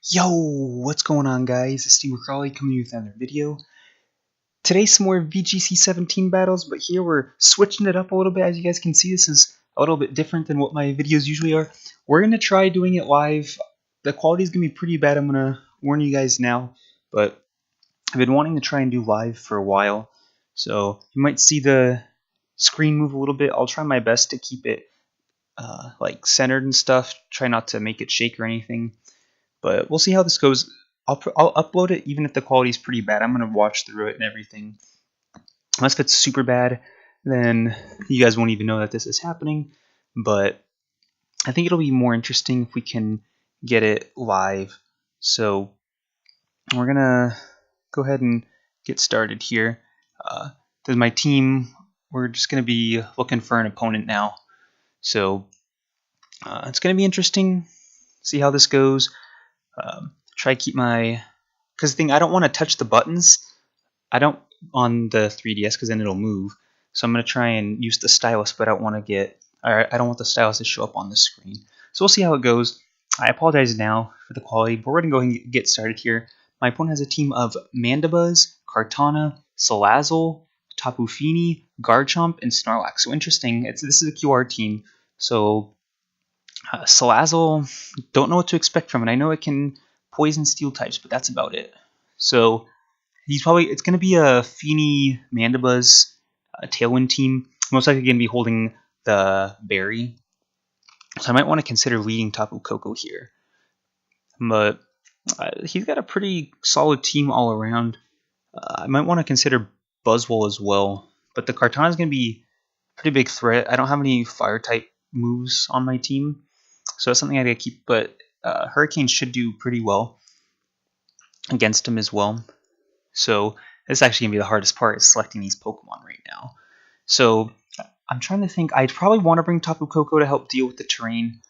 Yo, what's going on, guys? It's Steve McCrawley coming with another video. Today, some more VGC 17 battles, but here we're switching it up a little bit. As you guys can see, this is a little bit different than what my videos usually are. We're going to try doing it live. The quality is going to be pretty bad, I'm going to warn you guys now, but I've been wanting to try and do live for a while, so you might see the screen move a little bit. I'll try my best to keep it like centered and stuff, try not to make it shake or anything. But we'll see how this goes. I'll upload it even if the quality is pretty bad. I'm going to watch through it and everything. Unless if it's super bad, then you guys won't even know that this is happening. But I think it'll be more interesting if we can get it live. So we're going to go ahead and get started here. There's my team. We're just going to be looking for an opponent now. So it's going to be interesting. See how this goes. Try to keep my, because the thing, I don't want to touch the buttons. I don't on the 3DS because then it'll move. So I'm going to try and use the stylus, but I don't want the stylus to show up on the screen. So we'll see how it goes. I apologize now for the quality, but we're going to go ahead and get started here. My opponent has a team of Mandibuzz, Kartana, Salazzle, Tapu Fini, Garchomp, and Snorlax. So interesting. This is a QR team. So Salazzle, don't know what to expect from it. I know it can poison steel types, but that's about it. So it's going to be a Fini Mandibuzz Tailwind team. Most likely going to be holding the berry. So I might want to consider leading Tapu Koko here. But he's got a pretty solid team all around. I might want to consider Buzzwole as well. But the Kartana is going to be a pretty big threat. I don't have any fire type moves on my team, so that's something I gotta keep. But Hurricane should do pretty well against him as well. So this is actually gonna be the hardest part, is selecting these Pokemon right now. So I'm trying to think. I'd probably want to bring Tapu Koko to help deal with the terrain,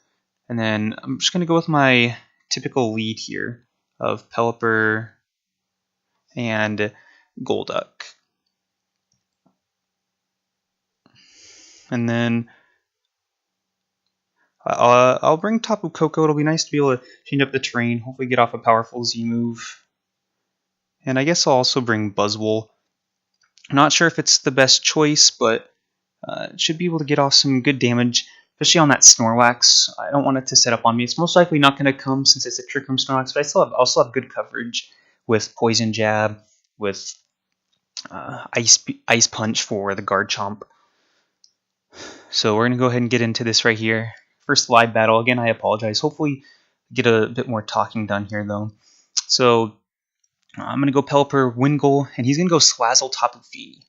and then I'm just gonna go with my typical lead here of Pelipper and Golduck, and then I'll bring Tapu Koko. It'll be nice to be able to change up the terrain, hopefully get off a powerful Z move. And I guess I'll also bring Buzzwole. Not sure if it's the best choice, but it should be able to get off some good damage, especially on that Snorlax. I don't want it to set up on me. It's most likely not going to come since it's a Trick Room Snorlax, but I'll still have good coverage with Poison Jab, with Ice Punch for the Garchomp. So we're going to go ahead and get into this right here. First live battle. Again, I apologize. Hopefully get a bit more talking done here, though. So I'm going to go Pelipper, Wingull, and he's going to go Salazzle, Tapu Fini.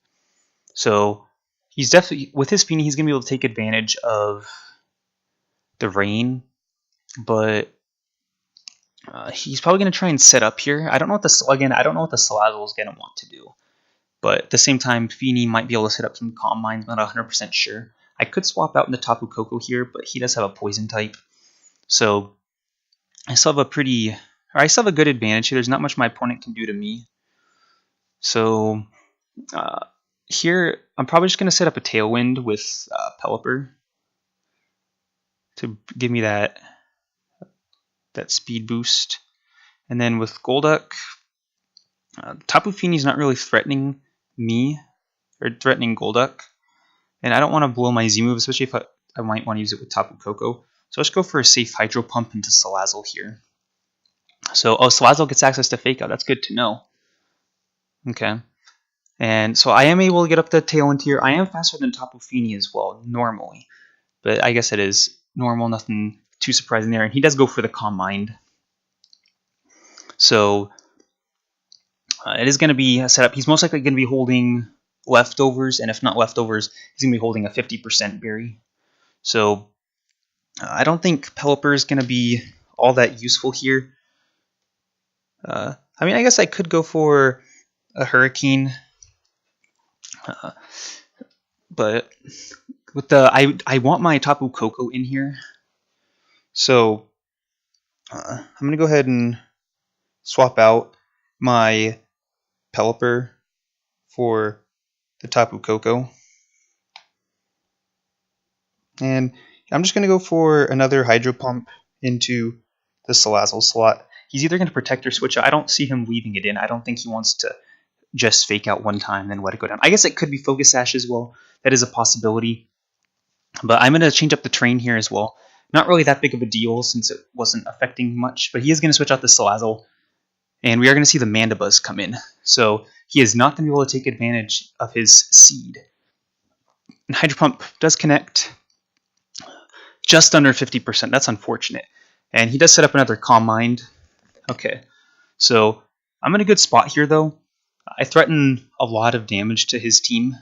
So he's definitely, with his Fini, he's going to be able to take advantage of the rain, but he's probably going to try and set up here. I don't know what the Salazzle is going to want to do, but at the same time, Fini might be able to set up some Calm Minds. I'm not 100% sure. I could swap out into Tapu Koko here, but he does have a poison type. So I still have a good advantage here. There's not much my opponent can do to me. So here, I'm probably just going to set up a Tailwind with Pelipper to give me that speed boost. And then with Golduck, Tapu Fini is not really threatening me, or threatening Golduck. And I don't want to blow my Z move, especially if I might want to use it with Tapu Koko. So let's go for a safe Hydro Pump into Salazzle here. So, Salazzle gets access to Fake Out. That's good to know. Okay. And so I am able to get up the Tailwind here. I am faster than Tapu Fini as well, normally. But I guess it is normal, nothing too surprising there. And he does go for the Calm Mind. So it is going to be set up. He's most likely going to be holding Leftovers, and if not Leftovers, he's going to be holding a 50% berry. So I don't think Pelipper is going to be all that useful here. I mean, I guess I could go for a Hurricane, but with the I want my Tapu Koko in here, so I'm going to go ahead and swap out my Pelipper for the Tapu Koko. And I'm just going to go for another Hydro Pump into the Salazzle slot. He's either going to protect or switch out. I don't see him leaving it in. I don't think he wants to just fake out one time, then let it go down. I guess it could be Focus Sash as well. That is a possibility. But I'm going to change up the train here as well. Not really that big of a deal since it wasn't affecting much, but he is going to switch out the Salazzle. And we are going to see the Mandibuzz come in. So he is not going to be able to take advantage of his seed. And Hydro Pump does connect just under 50%. That's unfortunate. And he does set up another Calm Mind. Okay, so I'm in a good spot here, though. I threaten a lot of damage to his team.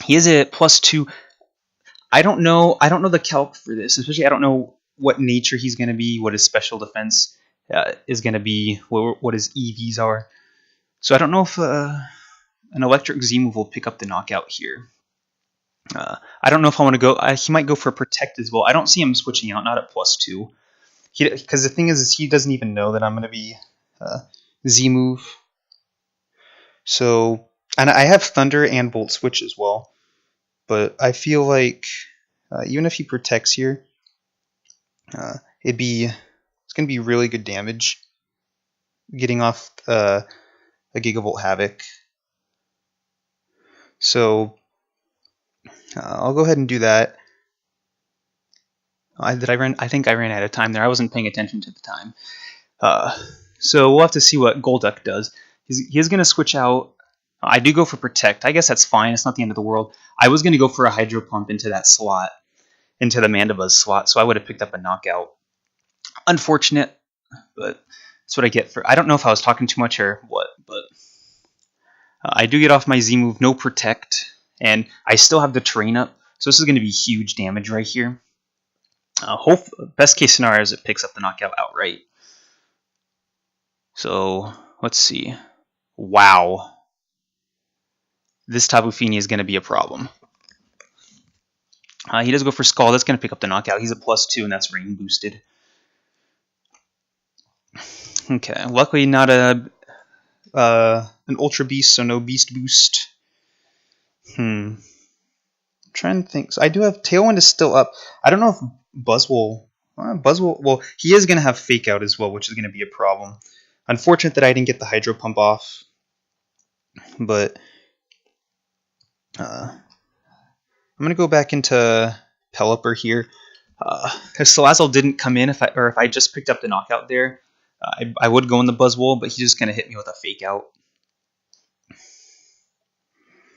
He is at +2. I don't know the calc for this, especially I don't know what nature he's going to be, what his special defense is going to be, what his EVs are. So I don't know if an Electric Z-move will pick up the knockout here. I don't know if I want to go. He might go for a Protect as well. I don't see him switching out, not at +2. Because the thing is he doesn't even know that I'm going to be Z-move. So, and I have Thunder and Volt Switch as well. But I feel like even if he protects here, it's going to be really good damage. Getting off a Gigavolt Havoc. So I'll go ahead and do that. I think I ran out of time there. I wasn't paying attention to the time. So we'll have to see what Golduck does. He is going to switch out. I do go for Protect. I guess that's fine. It's not the end of the world. I was going to go for a Hydro Pump into that slot, into the Mandibuzz slot, so I would have picked up a knockout. Unfortunate, but that's what I get for... I don't know if I was talking too much or what, but I do get off my Z-move, no Protect, and I still have the Terrain up, so this is going to be huge damage right here. Best case scenario is it picks up the knockout outright. So, let's see. Wow. This Tapu Fini is going to be a problem. He does go for Skull. That's going to pick up the knockout. He's a +2, and that's rain boosted. Okay, luckily not an Ultra Beast, so no Beast Boost. I'm trying to think. So I do have Tailwind is still up. I don't know if Buzz will... well, he is going to have Fake Out as well, which is going to be a problem. Unfortunate that I didn't get the Hydro Pump off, but... I'm going to go back into Pelipper here. If Salazzle didn't come in, if I just picked up the knockout there, I would go in the Buzzwole, but he's just going to hit me with a Fake Out.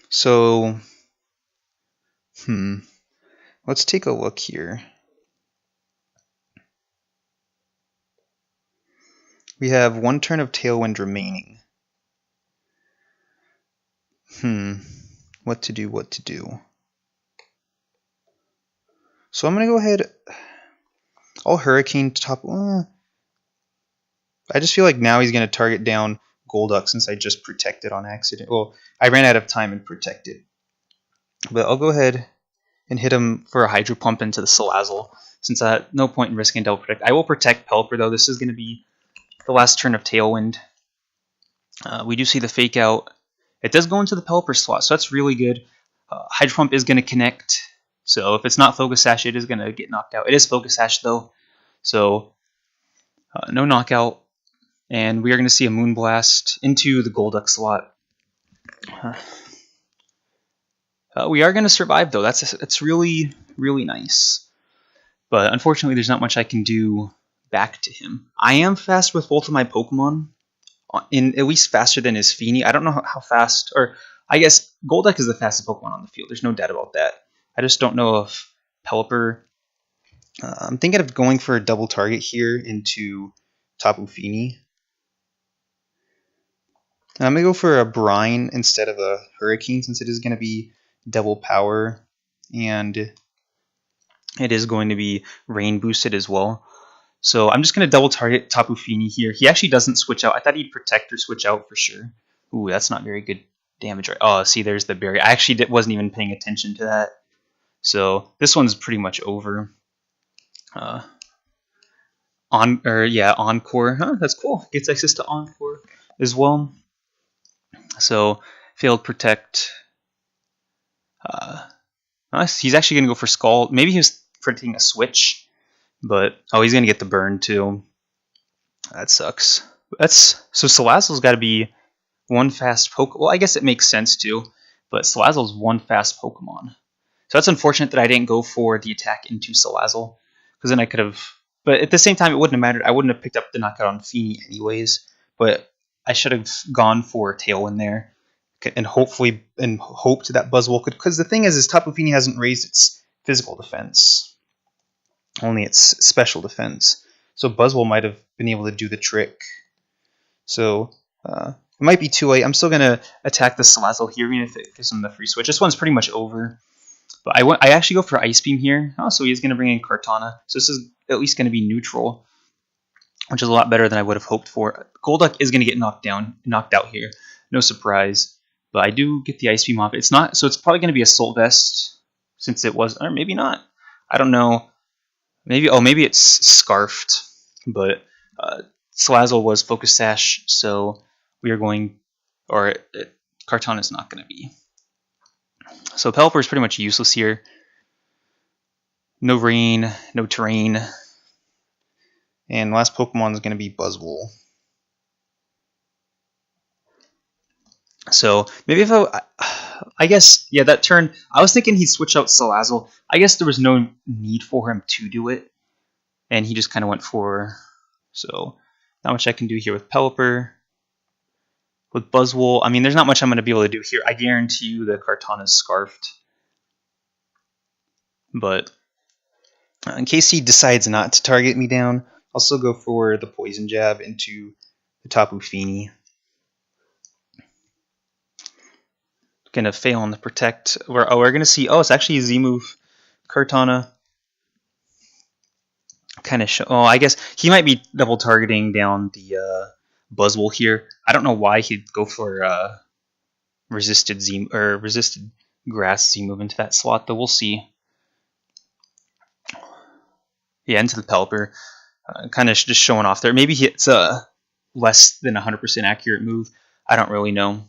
So, let's take a look here. We have one turn of Tailwind remaining. What to do. So I'm going to go ahead. I'll Hurricane top. I just feel like now he's going to target down Golduck since I just protected on accident. Well, I ran out of time and protected. But I'll go ahead and hit him for a Hydro Pump into the Salazzle since I had no point in risking double protect. I will protect Pelipper though. This is going to be the last turn of Tailwind. We do see the Fake Out. It does go into the Pelipper slot, so that's really good. Hydro Pump is going to connect, so if it's not Focus Sash, it is going to get knocked out. It is Focus Sash, though, so no knockout. And we are going to see a Moonblast into the Golduck slot. We are going to survive, though. That's really, really nice. But unfortunately, there's not much I can do back to him. I am fast with both of my Pokemon. At least faster than his Fini. I don't know how fast, or I guess Golduck is the fastest Pokemon on the field. There's no doubt about that. I just don't know if Pelipper... I'm thinking of going for a double target here into Tapu Fini. I'm going to go for a Brine instead of a Hurricane since it is going to be double power. And it is going to be rain boosted as well. So I'm just going to double target Tapu Fini here. He actually doesn't switch out. I thought he'd protect or switch out for sure. Ooh, that's not very good damage. Right? Oh, see, there's the berry. I actually wasn't even paying attention to that. So this one's pretty much over. Encore. Huh, that's cool. Gets access to Encore as well. So failed protect. He's actually going to go for Skull. Maybe he was predicting a switch. But, he's going to get the burn, too. That sucks. So Salazzle's got to be one fast Pokemon. Well, I guess it makes sense too, but Salazzle's one fast Pokemon. So that's unfortunate that I didn't go for the attack into Salazzle, because then I could have. But at the same time, it wouldn't have mattered. I wouldn't have picked up the knockout on Feeny anyways. But I should have gone for Tailwind there, and hoped that Buzzwole could. Because the thing is Tapu Fini hasn't raised its physical defense, only its special defense. So Buzzwole might have been able to do the trick. So it might be too late. I'm still gonna attack the Salazzle here, even if it gives him the free switch. This one's pretty much over. But I actually go for Ice Beam here. Oh, so he's going to bring in Kartana. So this is at least going to be neutral, which is a lot better than I would have hoped for. Golduck is going to get knocked out here. No surprise. But I do get the Ice Beam off. It's not, so it's probably going to be Assault Vest, since it was, or maybe not. I don't know. Maybe it's Scarfed. But Salazzle was Focus Sash, so we are going, or Kartana's not going to be. So Pelipper is pretty much useless here. No rain, no terrain. And last Pokemon is going to be Buzzwole. So maybe if I guess, yeah, that turn, I was thinking he'd switch out Salazzle. I guess there was no need for him to do it. And he just kind of went for, so not much I can do here with Pelipper. With Buzzwole, I mean, there's not much I'm going to be able to do here. I guarantee you the Kartana's Scarfed. But in case he decides not to target me down, I'll still go for the Poison Jab into the Tapu Fini. Going to fail on the Protect. We're going to see, it's actually a Z-move. Kartana. Kind of show, I guess he might be double targeting down the Buzzwole here. I don't know why he'd go for resisted grass Z move into that slot, though we'll see. Yeah, into the Pelipper. Kind of just showing off there. Maybe it's a less than 100% accurate move. I don't really know.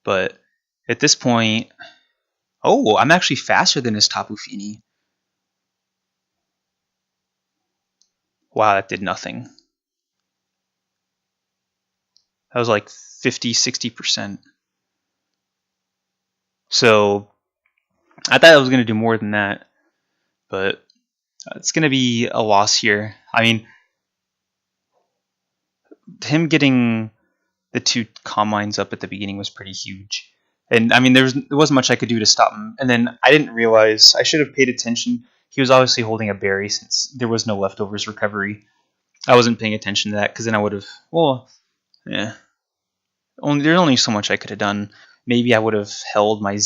But at this point, I'm actually faster than his Tapu Fini. Wow, that did nothing. That was like 50, 60%. So I thought I was going to do more than that. But it's going to be a loss here. I mean, him getting the 2 Calm Minds up at the beginning was pretty huge. And I mean, there wasn't much I could do to stop him. And then I didn't realize, I should have paid attention. He was obviously holding a berry since there was no leftovers recovery. I wasn't paying attention to that, because then I would have, there's only so much I could have done. Maybe I would have held my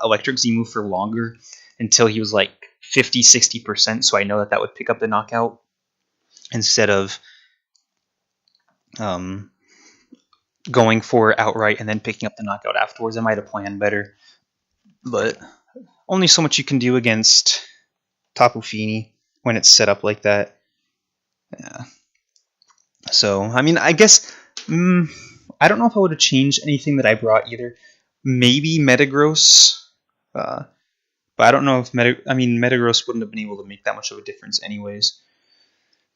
electric Z-move for longer until he was like 50, 60%, so I know that would pick up the knockout instead of going for outright and then picking up the knockout afterwards. I might have planned better. But only so much you can do against Tapu Fini when it's set up like that. Yeah. So, I mean, I guess, I don't know if I would have changed anything that I brought either. Maybe Metagross, but I don't know if Metagross wouldn't have been able to make that much of a difference anyways.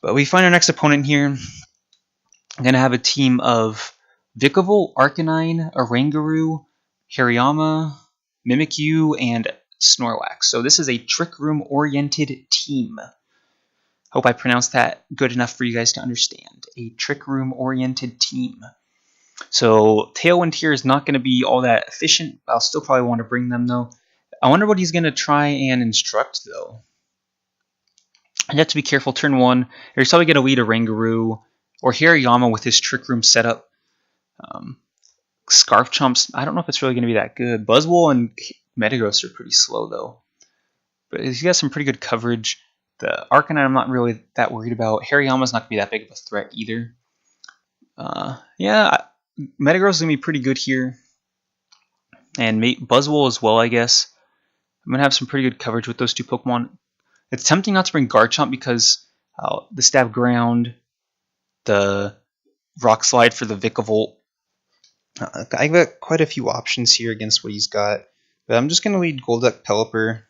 But we find our next opponent here. I'm going to have a team of Vikavolt, Arcanine, Oranguru, Hariyama, Mimikyu, and Snorlax. So this is a Trick Room-oriented team. Hope I pronounced that good enough for you guys to understand. A Trick Room-oriented team. So Tailwind here is not going to be all that efficient. I'll still probably want to bring them, though. I wonder what he's going to try and instruct, though. You have to be careful. Turn 1. He's probably going to lead Oranguru or Hariyama with his Trick Room setup. Scarf Chomps, I don't know if it's really going to be that good. Buzzwole and Metagross are pretty slow, though. But he's got some pretty good coverage. The Arcanine I'm not really that worried about. Hariyama's not going to be that big of a threat either. Yeah, Metagross is going to be pretty good here. And Buzzwole as well, I guess. I'm going to have some pretty good coverage with those 2 Pokemon. It's tempting not to bring Garchomp because the Stab Ground, the Rock Slide for the Vikavolt. I've got quite a few options here against what he's got. But I'm just going to lead Golduck, Pelipper.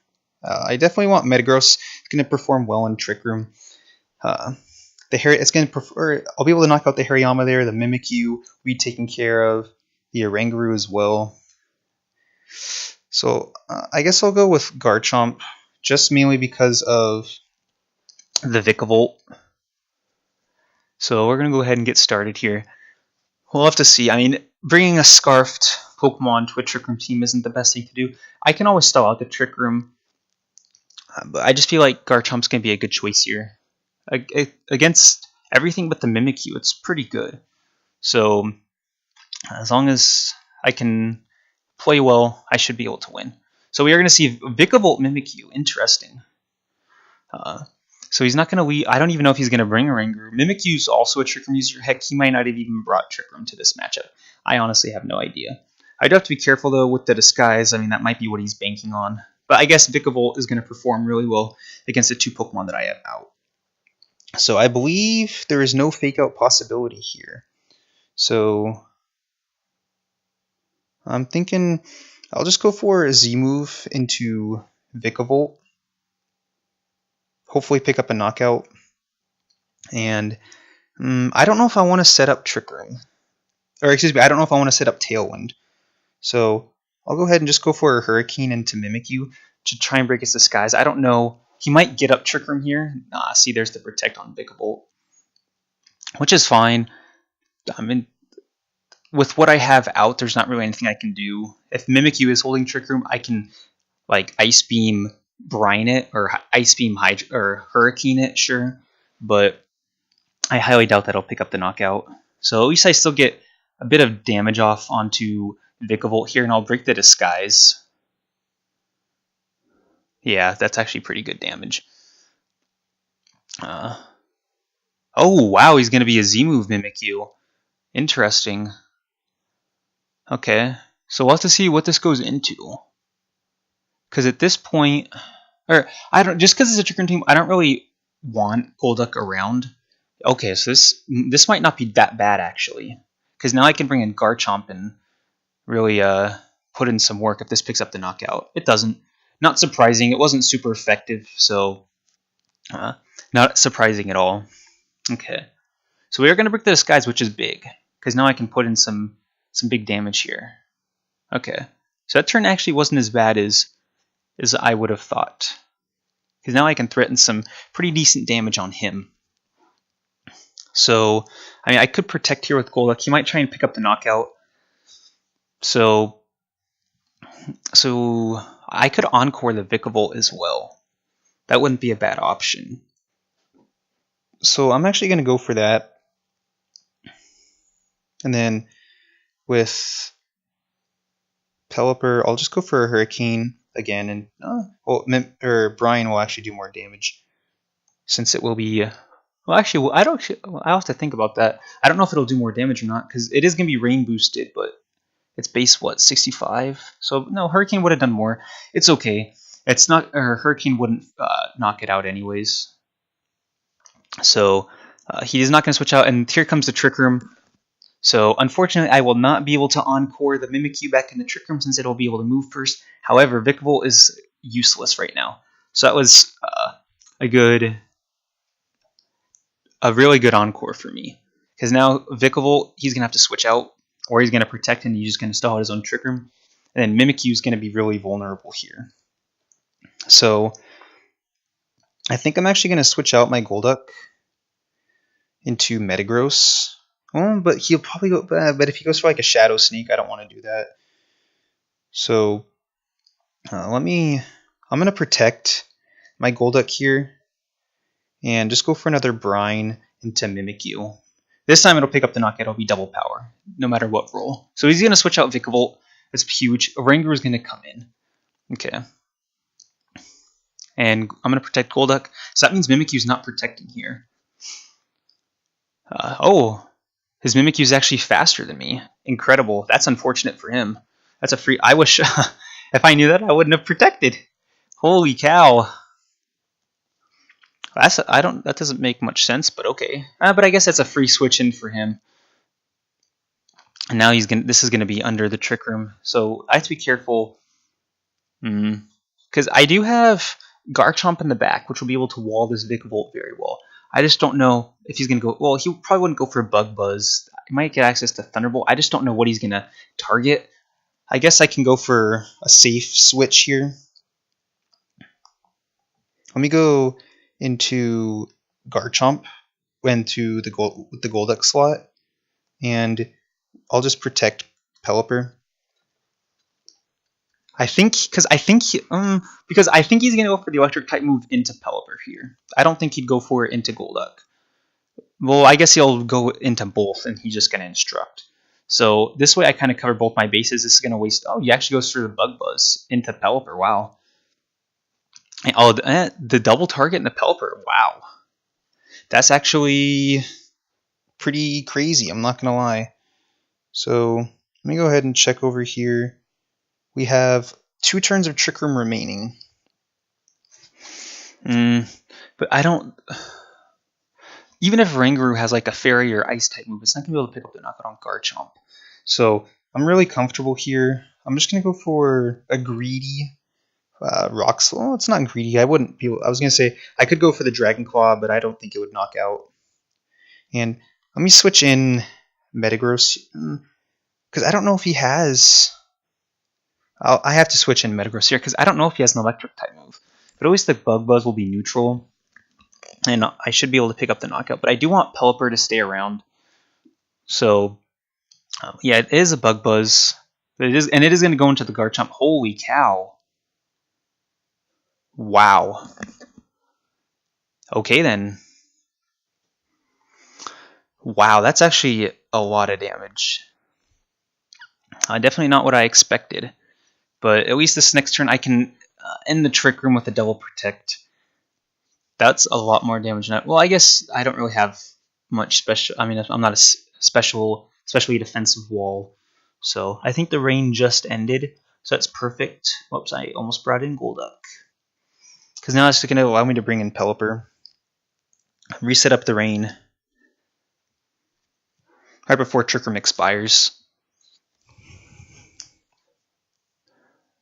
I definitely want Metagross. going to perform well in Trick Room. It's going to prefer. I'll be able to knock out the Hariyama there. The Mimikyu will be taken care of. The Oranguru as well. So I guess I'll go with Garchomp, just mainly because of the Vikavolt. So we're going to go ahead and get started here. We'll have to see. I mean, bringing a Scarfed Pokemon to a Trick Room team isn't the best thing to do. I can always stall out the Trick Room, but I just feel like Garchomp's going to be a good choice here. Against everything but the Mimikyu, it's pretty good. So as long as I can play well, I should be able to win. So we are going to see Vikavolt Mimikyu. Interesting. So he's not going to leave. I don't even know if he's going to bring a Oranguru. Mimikyu's also a Trick Room user. Heck, he might not have even brought Trick Room to this matchup. I honestly have no idea. I do have to be careful, though, with the disguise. I mean, that might be what he's banking on. But I guess Vikavolt is going to perform really well against the 2 Pokemon that I have out. So I believe there is no fake out possibility here. So I'm thinking I'll just go for a Z-move into Vikavolt. Hopefully pick up a knockout. And I don't know if I want to set up Trick Room. Or excuse me, I don't know if I want to set up Tailwind. So I'll go ahead and just go for a Hurricane into Mimikyu to try and break its disguise. I don't know. He might get up Trick Room here. See, there's the Protect on Vikavolt, which is fine. I mean, with what I have out, there's not really anything I can do. If Mimikyu is holding Trick Room, I can like Ice Beam Brine it or Ice Beam or Hurricane it, sure. But I highly doubt that I'll pick up the knockout. So at least I still get a bit of damage off onto Vikavolt here, and I'll break the disguise. Yeah, that's actually pretty good damage. Oh, wow, he's going to be a Z-move Mimikyu. Interesting. Okay, so we'll have to see what this goes into. Because at this point, just because it's a Trick Room team, I don't really want Golduck around. Okay, so this might not be that bad, actually. Because now I can bring in Garchomp and really put in some work if this picks up the knockout. It doesn't. Not surprising. It wasn't super effective, so not surprising at all. Okay. So we are going to break the disguise, which is big. Because now I can put in some big damage here. Okay. So that turn actually wasn't as bad as I would have thought. Because now I can threaten some pretty decent damage on him. So, I mean, I could protect here with Golduck. He might try and pick up the knockout. So I could Encore the Vikavolt as well. That wouldn't be a bad option. So I'm actually going to go for that. And then with Pelipper, I'll just go for a Hurricane again. And Brian will actually do more damage. Since it will be... Well, actually, I'll have to think about that. I don't know if it'll do more damage or not, because it is going to be rain boosted, but it's base, 65? So, no, Hurricane would have done more. It's okay. It's not, or Hurricane wouldn't knock it out anyways. So, he is not going to switch out, and here comes the Trick Room. So, unfortunately, I will not be able to Encore the Mimikyu back in the Trick Room, since it'll be able to move first. However, Vikavolt is useless right now. So that was a really good Encore for me. Because now Vikavolt, he's going to have to switch out, or he's going to protect and he's just going to stall out his own Trick Room. And then Mimikyu is going to be really vulnerable here. So I think I'm actually going to switch out my Golduck into Metagross. Oh, but he'll probably go. But if he goes for like a Shadow Sneak, I don't want to do that. So I'm going to protect my Golduck here and just go for another Brine into Mimikyu. This time it'll pick up the knockout. It'll be double power, no matter what roll. So he's going to switch out Vikavolt. That's huge. Oranguru is going to come in. Okay. And I'm going to protect Golduck. So that means Mimikyu's not protecting here. His Mimikyu is actually faster than me. Incredible. That's unfortunate for him. That's a free... I wish... if I knew that, I wouldn't have protected. Holy cow. That doesn't make much sense, but okay. But I guess that's a free switch in for him. And now this is gonna be under the Trick Room, so I have to be careful. Because I do have Garchomp in the back, which will be able to wall this Vikavolt very well. I just don't know if he's going to go... Well, he probably wouldn't go for Bug Buzz. He might get access to Thunderbolt. I just don't know what he's going to target. I guess I can go for a safe switch here. Let me go into Garchomp, into the Golduck slot, and I'll just protect Pelipper. Because I think he's gonna go for the electric type move into Pelipper here. I don't think he'd go for it into Golduck. Well, I guess he'll go into both, and he's just gonna instruct. So this way, I kind of cover both my bases. This is gonna waste. Oh, he actually goes through the Bug Buzz into Pelipper. Wow. And, oh, the double target in the Pelipper. Wow. That's actually pretty crazy. I'm not gonna lie. So let me go ahead and check over here. We have 2 turns of Trick Room remaining. But I don't... Even if Rangaroo has like a Fairy or Ice type move, it's not going to be able to pick up the knockout on Garchomp. So I'm really comfortable here. I'm just going to go for a greedy Rock Slide. Well, it's not greedy. I wouldn't be... I was going to say I could go for the Dragon Claw, but I don't think it would knock out. And let me switch in Metagross, because I don't know if he has... I have to switch in Metagross here because I don't know if he has an electric type move. But at least the Bug Buzz will be neutral, and I should be able to pick up the knockout. But I do want Pelipper to stay around. So, yeah, it is a Bug Buzz. It is going to go into the Garchomp. Holy cow. Wow. Okay, then. Wow, that's actually a lot of damage. Definitely not what I expected. But at least this next turn I can end the Trick Room with a Double Protect. That's a lot more damage. Well, I guess I don't really have much special... I mean, I'm not a especially defensive wall. So I think the rain just ended. So that's perfect. Whoops, I almost brought in Golduck. Because now it's going to allow me to bring in Pelipper. Reset up the rain. Right before Trick Room expires.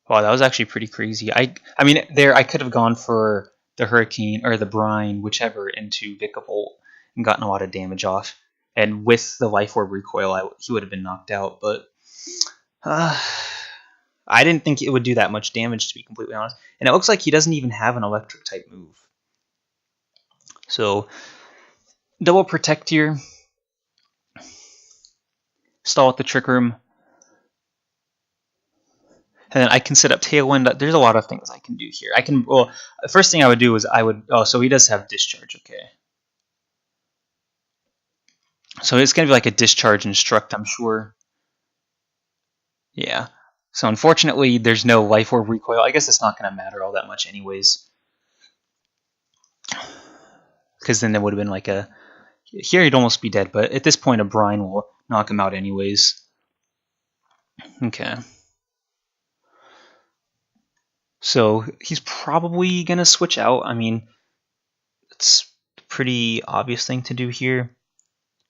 Wow, that was actually pretty crazy. I mean, there I could have gone for the Hurricane or the Brine, whichever, into Vikavolt and gotten a lot of damage off. And with the Life Orb recoil, he would have been knocked out. But I didn't think it would do that much damage, to be completely honest. And it looks like he doesn't even have an electric type move. So, Double Protect here. Stall at the Trick Room. And then I can set up Tailwind. There's a lot of things I can do here. Well, the first thing I would do is oh, so he does have Discharge, okay. So it's going to be like a Discharge Instruct, I'm sure. Yeah. So unfortunately, there's no Life Orb recoil. I guess it's not going to matter all that much anyways. Because then there would have been like a... Here he'd almost be dead, but at this point a Brine will knock him out anyways. Okay. So he's probably going to switch out. I mean, it's a pretty obvious thing to do here.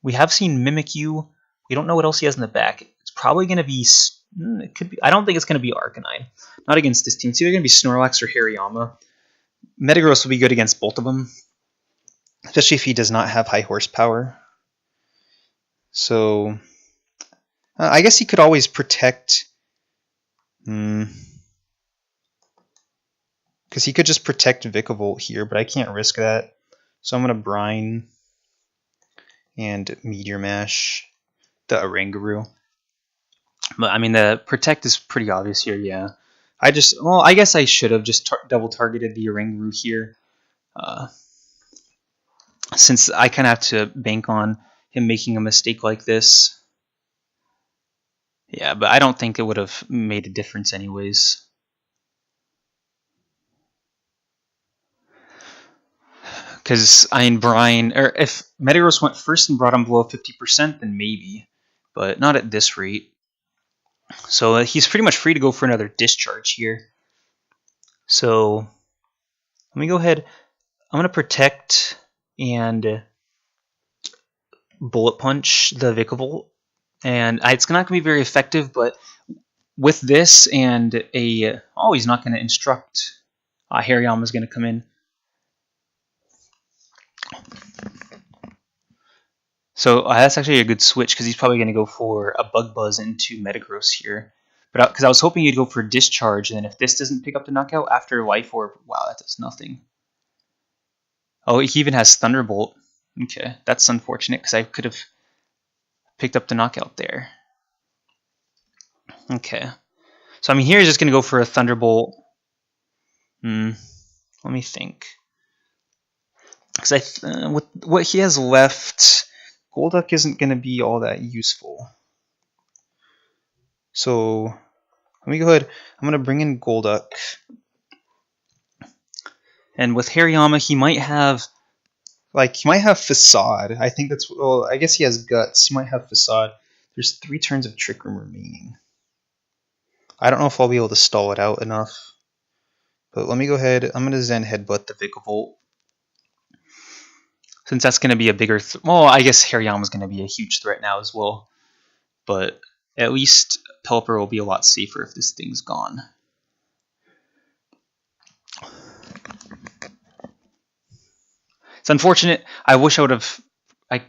We have seen Mimikyu. We don't know what else he has in the back. It's probably going to be... It could be. I don't think it's going to be Arcanine. Not against this team. It's either going to be Snorlax or Hariyama. Metagross will be good against both of them. Especially if he does not have high horsepower. So... I guess he could always protect... Because he could just protect Vikavolt here, but I can't risk that. So I'm going to Brine and Meteor Mash the Rangaroo. But I mean, the Protect is pretty obvious here, yeah. I guess I should have just double targeted the Rangaroo here. Since I kind of have to bank on him making a mistake like this. Yeah, but I don't think it would have made a difference anyways. Because, I mean, Brine, or if Metagross went first and brought him below 50%, then maybe. But not at this rate. So he's pretty much free to go for another Discharge here. So, let me go ahead. I'm going to Protect and Bullet Punch the Vikavolt. And it's not going to be very effective, but with this and a... Oh, he's not going to Instruct. Hariyama's going to come in. So that's actually a good switch because he's probably going to go for a Bug Buzz into Metagross here. But because I was hoping he'd go for Discharge, and then if this doesn't pick up the knockout after Life Orb, wow, that does nothing. Oh, he even has Thunderbolt. Okay, that's unfortunate because I could have picked up the knockout there. Okay. So, I mean, here he's just going to go for a Thunderbolt. Let me think. Because with what he has left, Golduck isn't going to be all that useful. So, let me go ahead. I'm going to bring in Golduck. And with Hariyama, he might have Facade. I think that's, well, I guess he has Guts. He might have Facade. There's 3 turns of Trick Room remaining. I don't know if I'll be able to stall it out enough. But let me go ahead. I'm going to Zen Headbutt the Vikavolt. Since that's going to be a bigger... well, I guess Hariyama's going to be a huge threat now as well. But at least Pelipper will be a lot safer if this thing's gone. It's unfortunate. I wish I would have... I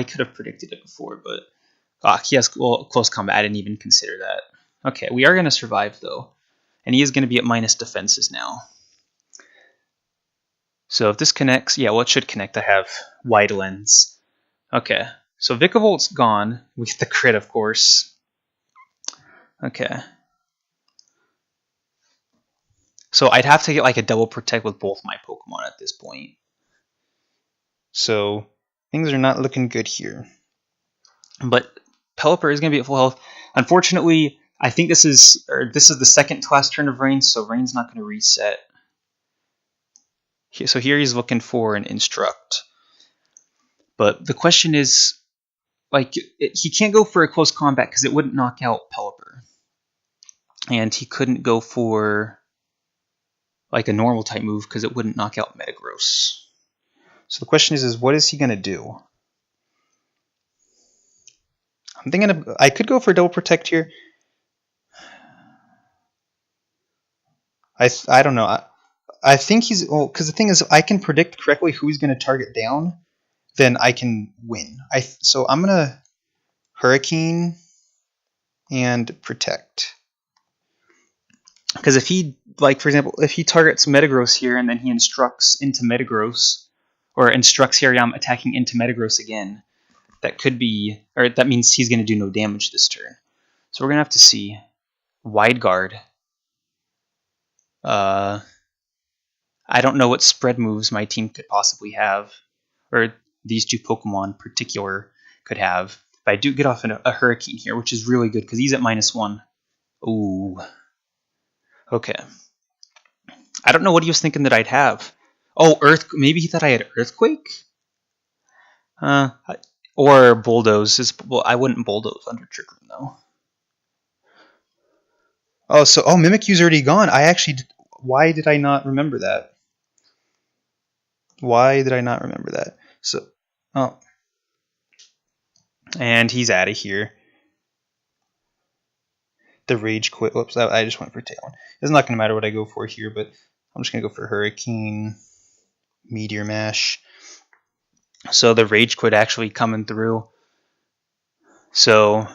could have predicted it before, but... he has close combat. I didn't even consider that. Okay, we are going to survive, though. And he is going to be at minus defenses now. So if this connects... yeah, well, it should connect. I have Wide Lens. Okay, so Vikavolt's gone. With the crit, of course. Okay. So I'd have to get like a double protect with both my Pokemon at this point. So things are not looking good here. But Pelipper is going to be at full health. Unfortunately, I think this is the second to last turn of Rain, so Rain's not going to reset. So here he's looking for an Instruct. But the question is, like, he can't go for a close combat because it wouldn't knock out Pelipper. And he couldn't go for like a normal type move because it wouldn't knock out Metagross. So the question is what is he going to do? I'm thinking I could go for a double protect here. I don't know. I think he's... well, because the thing is, I can predict correctly who he's going to target down, then I can win. So I'm going to Hurricane and Protect. Because if he, like, for example, if he targets Metagross here and then he instructs into Metagross, or instructs Hariyama attacking into Metagross again, that could be... or that means he's going to do no damage this turn. So we're going to have to see. Wide Guard. I don't know what spread moves my team could possibly have, or these two Pokemon in particular could have. But I do get off a Hurricane here, which is really good because he's at -1. Ooh. Okay. I don't know what he was thinking that I'd have. Oh, maybe he thought I had Earthquake? Or Bulldoze. Well, I wouldn't Bulldoze under Trick Room, though. Oh, so Mimikyu's already gone. Why did I not remember that? Why did I not remember that? So, and he's out of here. The Rage Quit. Whoops, I just went for Talon. It's not going to matter what I go for here, but I'm just going to go for Hurricane, Meteor Mash. So the Rage Quit actually coming through. So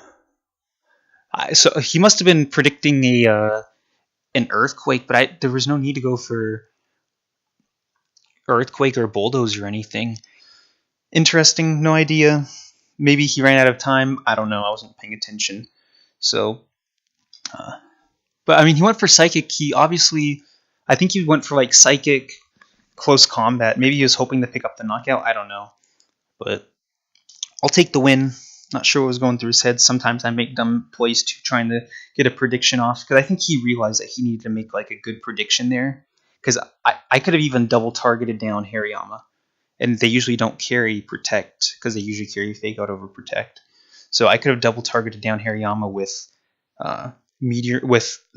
he must have been predicting an Earthquake, but there was no need to go for Earthquake or Bulldoze or anything. Interesting, no idea. Maybe he ran out of time. I don't know. I wasn't paying attention. So, but I mean, he went for Psychic. He obviously, I think he went for like Psychic, close combat. Maybe he was hoping to pick up the knockout. I don't know. But I'll take the win. Not sure what was going through his head. Sometimes I make dumb plays too, trying to get a prediction off. Because I think he realized that he needed to make like a good prediction there. Because I could have even double targeted down Hariyama. And they usually don't carry Protect. Because they usually carry Fake Out over Protect. So I could have double targeted down Hariyama with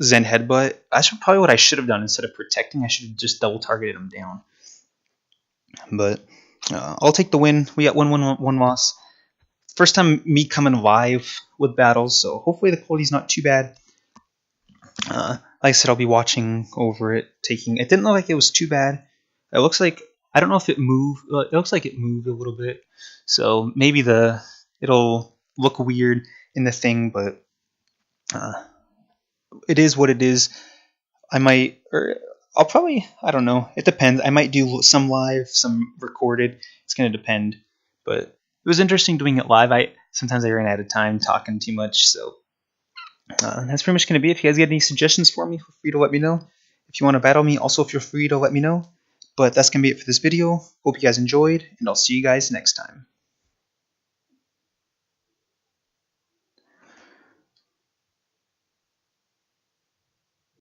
Zen Headbutt. That's probably what I should have done instead of protecting. I should have just double targeted him down. But I'll take the win. We got 1 loss. First time me coming live with battles, so hopefully the quality's not too bad. like I said, I'll be watching over it, taking. It didn't look like it was too bad. It looks like, I don't know if it moved. It looks like it moved a little bit, so maybe it'll look weird in the thing, but it is what it is. I might, or I'll probably, I don't know. It depends. I might do some live, some recorded. It's gonna depend. But it was interesting doing it live. Sometimes I ran out of time talking too much, so that's pretty much gonna be it. If you guys get any suggestions for me, feel free to let me know. If you want to battle me, also feel free to let me know. But that's gonna be it for this video. Hope you guys enjoyed, and I'll see you guys next time.